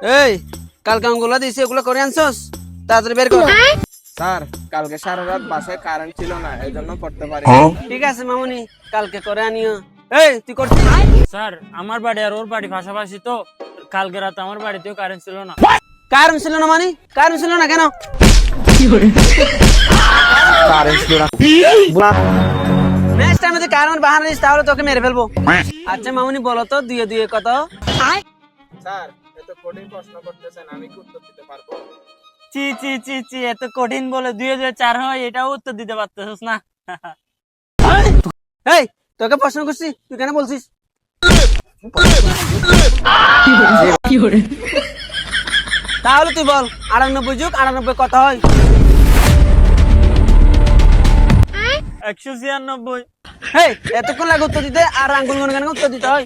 এই কালকে অঙ্কগুলো দিয়েছি ওগুলো করে আনছস তাড়াতাড়ি বের কর। স্যার কালকে সারা রাত বাসায় কারেন্ট ছিল না এজন্য পড়তে পারি। ঠিক আছে মামুনি কালকে করে আনিও। এই তুই করছিস? স্যার আমার বাড়ি আর ওর বাড়ি পাশাপাশি তো কালকে রাতে আমার বাড়িতেও কারেন্ট ছিল না। কারণ ছিল না মানে কারণ ছিল না কেন? কারেন্ট ছিল না। নেক্সট টাইম যদি কারণ বাহানা দিস তাহলে তোকে মেরে ফেলবো। আচ্ছা মামুনি বলো তো দুয়ে দুয়ে কত? স্যার এত কঠিন প্রশ্ন করতেছেন আমি কি উত্তর দিতে পারবো? চি চি চি চি এত কঠিন বলে 2004 হয় এটাও উত্তর দিতে পারতেছিস না। এই তোকে প্রশ্ন করছি তুই কেন বলছিস? তাহলে তুই বল 98 যুগ 98 কত হয়? 196। এই এতক্ষণ লাগে উত্তর দিতে আর আঙ্গুল গনে গনে উত্তর দিতে হয়।